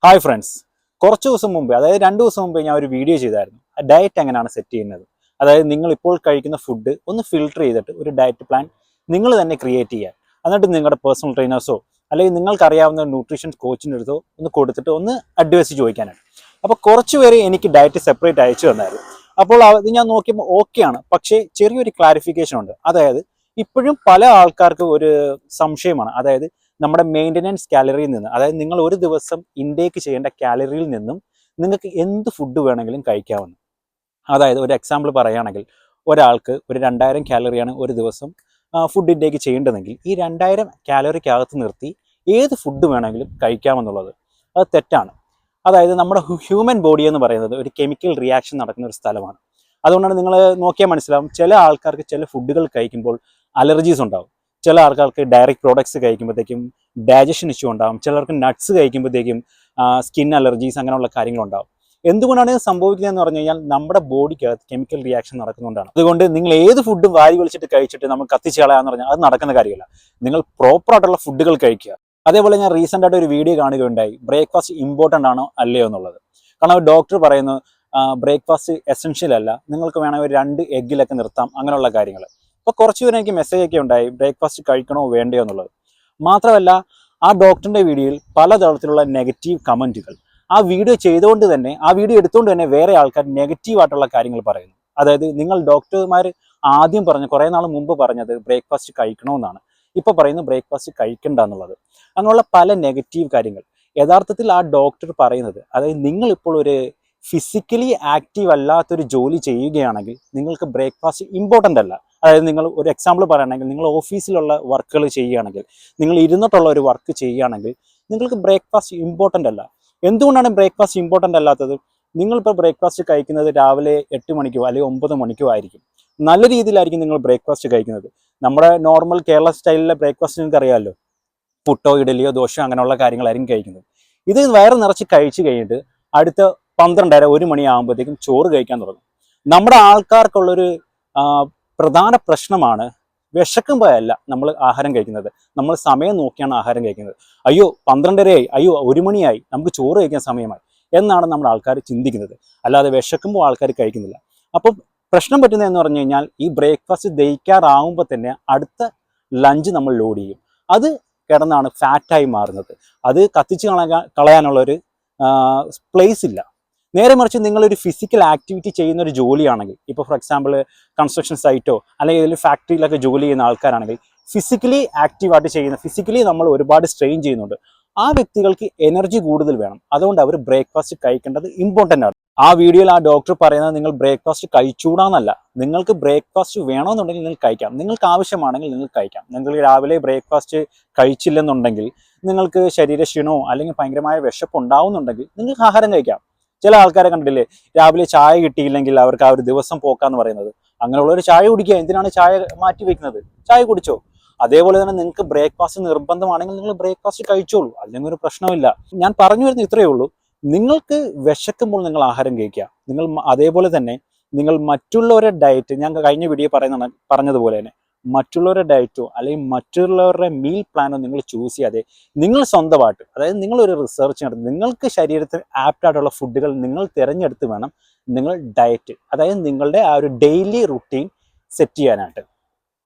Hi friends, കുറച്ച് ദിവസം മുമ്പ് അതായത് 2 ദിവസം മുമ്പ് ഞാൻ ഒരു വീഡിയോ ചെയ്തായിരുന്നു. ഡയറ്റ് എങ്ങനെയാണ് സെറ്റ് ചെയ്യുന്നത്. അതായത് നിങ്ങൾ ഇപ്പോൾ കഴിക്കുന്ന ഫുഡ് ഒന്ന് ഫിൽട്ടർ ചെയ്തിട്ട് ഒരു ഡയറ്റ് പ്ലാൻ നിങ്ങൾ തന്നെ ക്രിയേറ്റ് ചെയ്യുക. എന്നിട്ട് നിങ്ങളുടെ പേഴ്സണൽ ട്രെയിനേഴ്സോ അല്ലെങ്കിൽ നിങ്ങൾക്കറിയാവുന്ന ന്യൂട്രീഷൻ കോച്ചിൻ്റെ അടുത്തോ ഒന്ന് കൊടുത്തിട്ട് ഒന്ന് അഡ്വൈസ് ചോദിക്കാനാണ്. അപ്പോൾ കുറച്ച് പേര് എനിക്ക് ഡയറ്റ് സെപ്പറേറ്റ് അയച്ചു തന്നായിരുന്നു. അപ്പോൾ അത് ഞാൻ നോക്കിയപ്പോൾ ഓക്കെയാണ്, പക്ഷേ ചെറിയൊരു ക്ലാരിഫിക്കേഷൻ ഉണ്ട്. അതായത് ഇപ്പോഴും പല ആൾക്കാർക്ക് ഒരു സംശയമാണ്. അതായത് നമ്മുടെ മെയിൻ്റനൻസ് കാലറിയിൽ നിന്ന്, അതായത് നിങ്ങൾ ഒരു ദിവസം ഇൻടേക്ക് ചെയ്യേണ്ട കാലറിയിൽ നിന്നും നിങ്ങൾക്ക് എന്ത് ഫുഡ് വേണമെങ്കിലും കഴിക്കാവുന്നു. അതായത് ഒരു എക്സാമ്പിൾ പറയുകയാണെങ്കിൽ ഒരാൾക്ക് ഒരു 2000 കാലറിയാണ് ഒരു ദിവസം ഫുഡ് ഇൻടേക്ക് ചെയ്യേണ്ടതെങ്കിൽ ഈ 2000 കാലറിക്കകത്ത് നിർത്തി ഏത് ഫുഡ് വേണമെങ്കിലും കഴിക്കാമെന്നുള്ളത് അത് തെറ്റാണ്. അതായത് നമ്മുടെ ഹ്യൂമൻ ബോഡി എന്ന് പറയുന്നത് ഒരു കെമിക്കൽ റിയാക്ഷൻ നടക്കുന്ന ഒരു സ്ഥലമാണ്. അതുകൊണ്ടാണ് നിങ്ങൾ നോക്കിയാൽ മനസ്സിലാവും, ചില ആൾക്കാർക്ക് ചില ഫുഡുകൾ കഴിക്കുമ്പോൾ അലർജീസ് ഉണ്ടാവും. ചില ആൾക്കാർക്ക് ഡയറക്റ്റ് പ്രോഡക്ട്സ് കഴിക്കുമ്പോഴത്തേക്കും ഡൈജഷൻ ഇഷ്യൂ ഉണ്ടാകും. ചിലർക്ക് നട്ട്സ് കഴിക്കുമ്പോഴത്തേക്കും സ്കിൻ അലർജീസ് അങ്ങനെയുള്ള കാര്യങ്ങളുണ്ടാകും. എന്തുകൊണ്ടാണ് ഇത് സംഭവിക്കുന്നതെന്ന് പറഞ്ഞു കഴിഞ്ഞാൽ നമ്മുടെ ബോഡിക്കകത്ത് കെമിക്കൽ റിയാക്ഷൻ നടക്കുന്നുകൊണ്ടാണ്. അതുകൊണ്ട് നിങ്ങൾ ഏത് ഫുഡും വാരി വലിച്ചിട്ട് കഴിച്ചിട്ട് നമ്മൾ കത്തിച്ച് കളയാന്ന് പറഞ്ഞാൽ അത് നടക്കുന്ന കാര്യമല്ല. നിങ്ങൾ പ്രോപ്പറായിട്ടുള്ള ഫുഡുകൾ കഴിക്കുക. അതേപോലെ ഞാൻ റീസെൻ്റ് ആയിട്ട് ഒരു വീഡിയോ കാണുകയുണ്ടായി, ബ്രേക്ക്ഫാസ്റ്റ് ഇമ്പോർട്ടൻ്റ് ആണോ അല്ലയോ എന്നുള്ളത്. കാരണം ഡോക്ടർ പറയുന്നു ബ്രേക്ക്ഫാസ്റ്റ് എസെൻഷ്യൽ അല്ല, നിങ്ങൾക്ക് വേണമെങ്കിൽ ഒരു 2 എഗ്ഗിലൊക്കെ നിർത്താം, അങ്ങനെയുള്ള കാര്യങ്ങൾ. അപ്പോൾ കുറച്ച് പേര് എനിക്ക് മെസ്സേജ് ഒക്കെ ഉണ്ടായി ബ്രേക്ക്ഫാസ്റ്റ് കഴിക്കണോ വേണ്ടയോ എന്നുള്ളത്. മാത്രമല്ല ആ ഡോക്ടറിൻ്റെ വീഡിയോയിൽ പലതരത്തിലുള്ള നെഗറ്റീവ് കമൻറ്റുകൾ, ആ വീഡിയോ ചെയ്തുകൊണ്ട് തന്നെ, ആ വീഡിയോ എടുത്തുകൊണ്ട് തന്നെ വേറെ ആൾക്കാർ നെഗറ്റീവായിട്ടുള്ള കാര്യങ്ങൾ പറയുന്നു. അതായത് നിങ്ങൾ ഡോക്ടർമാർ ആദ്യം പറഞ്ഞ കുറേ നാൾ മുമ്പ് പറഞ്ഞത് ബ്രേക്ക്ഫാസ്റ്റ് കഴിക്കണമെന്നാണ്, ഇപ്പോൾ പറയുന്നത് ബ്രേക്ക്ഫാസ്റ്റ് കഴിക്കണ്ട എന്നുള്ളത്. അങ്ങനെയുള്ള പല നെഗറ്റീവ് കാര്യങ്ങൾ. യഥാർത്ഥത്തിൽ ആ ഡോക്ടർ പറയുന്നത്, അതായത് നിങ്ങളിപ്പോൾ ഒരു ഫിസിക്കലി ആക്റ്റീവ് അല്ലാത്തൊരു ജോലി ചെയ്യുകയാണെങ്കിൽ നിങ്ങൾക്ക് ബ്രേക്ക്ഫാസ്റ്റ് ഇമ്പോർട്ടൻ്റ് അല്ല. അതായത് നിങ്ങൾ ഒരു എക്സാമ്പിൾ പറയുകയാണെങ്കിൽ നിങ്ങൾ ഓഫീസിലുള്ള വർക്കുകൾ ചെയ്യുകയാണെങ്കിൽ, നിങ്ങൾ ഇരുന്നിട്ടുള്ള ഒരു വർക്ക് ചെയ്യുകയാണെങ്കിൽ നിങ്ങൾക്ക് ബ്രേക്ക്ഫാസ്റ്റ് ഇമ്പോർട്ടൻ്റ് അല്ല. എന്തുകൊണ്ടാണ് ബ്രേക്ക്ഫാസ്റ്റ് ഇമ്പോർട്ടൻ്റ് അല്ലാത്തത്? നിങ്ങളിപ്പോൾ ബ്രേക്ക്ഫാസ്റ്റ് കഴിക്കുന്നത് രാവിലെ 8 മണിക്കോ അല്ലെങ്കിൽ 9 മണിക്കോ ആയിരിക്കും. നല്ല രീതിയിലായിരിക്കും നിങ്ങൾ ബ്രേക്ക്ഫാസ്റ്റ് കഴിക്കുന്നത്. നമ്മുടെ നോർമൽ കേരള സ്റ്റൈലിലെ ബ്രേക്ക്ഫാസ്റ്റ് നിങ്ങൾക്ക് അറിയാമല്ലോ, പുട്ടോ ഇഡലിയോ ദോശയോ അങ്ങനെയുള്ള കാര്യങ്ങളായിരിക്കും കഴിക്കുന്നത്. ഇത് വയറ് നിറച്ച് കഴിച്ച് കഴിഞ്ഞിട്ട് അടുത്ത 12:30 1 മണിയാകുമ്പോഴത്തേക്കും ചോറ് കഴിക്കാൻ തുടങ്ങും. നമ്മുടെ ആൾക്കാർക്കുള്ളൊരു പ്രധാന പ്രശ്നമാണ് വിശക്കുമ്പോഴല്ല നമ്മൾ ആഹാരം കഴിക്കുന്നത്, നമ്മൾ സമയം നോക്കിയാണ് ആഹാരം കഴിക്കുന്നത്. അയ്യോ 12:30 അയ്യോ 1 മണിയായി, നമുക്ക് ചോറ് കഴിക്കാൻ സമയമായി എന്നാണ് നമ്മുടെ ആൾക്കാർ ചിന്തിക്കുന്നത്. അല്ലാതെ വിശക്കുമ്പോൾ ആൾക്കാർ കഴിക്കുന്നില്ല. അപ്പം പ്രശ്നം പറ്റുന്നതെന്ന് പറഞ്ഞു കഴിഞ്ഞാൽ ഈ ബ്രേക്ക്ഫാസ്റ്റ് ദഹിക്കാറാവുമ്പോൾ തന്നെ അടുത്ത ലഞ്ച് നമ്മൾ ലോഡ് ചെയ്യും. അത് കിടന്നാണ് ഫാറ്റായി മാറുന്നത്. അത് കത്തിച്ച് കളയാനുള്ളൊരു പ്ലേസ് ഇല്ല. നേരെ മറിച്ച് നിങ്ങളൊരു ഫിസിക്കൽ ആക്ടിവിറ്റി ചെയ്യുന്ന ഒരു ജോലിയാണെങ്കിൽ, ഇപ്പോൾ ഫോർ എക്സാമ്പിൾ കൺസ്ട്രക്ഷൻ സൈറ്റോ അല്ലെങ്കിൽ ഏതെങ്കിലും ഫാക്ടറിയിലൊക്കെ ജോലി ചെയ്യുന്ന ആൾക്കാരാണെങ്കിൽ, ഫിസിക്കലി ആക്റ്റീവായിട്ട് ചെയ്യുന്ന, ഫിസിക്കലി നമ്മൾ ഒരുപാട് സ്ട്രെയിൻ ചെയ്യുന്നുണ്ട്, ആ വ്യക്തികൾക്ക് എനർജി കൂടുതൽ വേണം. അതുകൊണ്ട് അവർ ബ്രേക്ക്ഫാസ്റ്റ് കഴിക്കേണ്ടത് ഇമ്പോർട്ടൻ്റ് ആണ്. ആ വീഡിയോയിൽ ആ ഡോക്ടർ പറയുന്നത് നിങ്ങൾ ബ്രേക്ക്ഫാസ്റ്റ് കഴിച്ചുകൂടാന്നല്ല, നിങ്ങൾക്ക് ബ്രേക്ക്ഫാസ്റ്റ് വേണമെന്നുണ്ടെങ്കിൽ നിങ്ങൾക്ക് കഴിക്കാം, നിങ്ങൾക്ക് ആവശ്യമാണെങ്കിൽ നിങ്ങൾക്ക് കഴിക്കാം. നിങ്ങൾ രാവിലെ ബ്രേക്ക്ഫാസ്റ്റ് കഴിച്ചില്ലെന്നുണ്ടെങ്കിൽ, നിങ്ങൾക്ക് ശരീരക്ഷീണമോ അല്ലെങ്കിൽ ഭയങ്കരമായ വിശപ്പ് ഉണ്ടാവുന്നുണ്ടെങ്കിൽ നിങ്ങൾക്ക് ആഹാരം കഴിക്കാം. ചില ആൾക്കാരെ കണ്ടില്ലേ, രാവിലെ ചായ കിട്ടിയില്ലെങ്കിൽ അവർക്ക് ആ ഒരു ദിവസം പോക്കാന്ന് പറയുന്നത്. അങ്ങനെയുള്ളൊരു ചായ കുടിക്കുക, എന്തിനാണ് ചായ മാറ്റി വെക്കുന്നത്? ചായ കുടിച്ചോ. അതേപോലെ തന്നെ നിങ്ങൾക്ക് ബ്രേക്ക്ഫാസ്റ്റ് നിർബന്ധമാണെങ്കിൽ നിങ്ങൾ ബ്രേക്ക്ഫാസ്റ്റ് കഴിച്ചോളൂ, അതിനൊന്നും ഒരു പ്രശ്നമില്ല. ഞാൻ പറഞ്ഞു വരുന്നത് ഇത്രയേ ഉള്ളൂ, നിങ്ങൾക്ക് വിശക്കുമ്പോൾ നിങ്ങൾ ആഹാരം കഴിക്കുക. നിങ്ങൾ അതേപോലെ തന്നെ നിങ്ങൾ മറ്റുള്ളവരുടെ ഡയറ്റ്, ഞാൻ കഴിഞ്ഞ വീഡിയോ പറഞ്ഞതുപോലെ തന്നെ മറ്റുള്ളവരുടെ ഡയറ്റോ അല്ലെങ്കിൽ മറ്റുള്ളവരുടെ മീൽ പ്ലാനോ നിങ്ങൾ ചൂസ് ചെയ്യാതെ നിങ്ങൾ സ്വന്തമായിട്ട്, അതായത് നിങ്ങളൊരു റിസർച്ച് നടത്തി നിങ്ങൾക്ക് ശരീരത്തിന് ആപ്റ്റായിട്ടുള്ള ഫുഡുകൾ നിങ്ങൾ തിരഞ്ഞെടുത്ത് വേണം നിങ്ങൾ ഡയറ്റ്, അതായത് നിങ്ങളുടെ ആ ഒരു ഡെയിലി റുട്ടീൻ സെറ്റ് ചെയ്യാനായിട്ട്.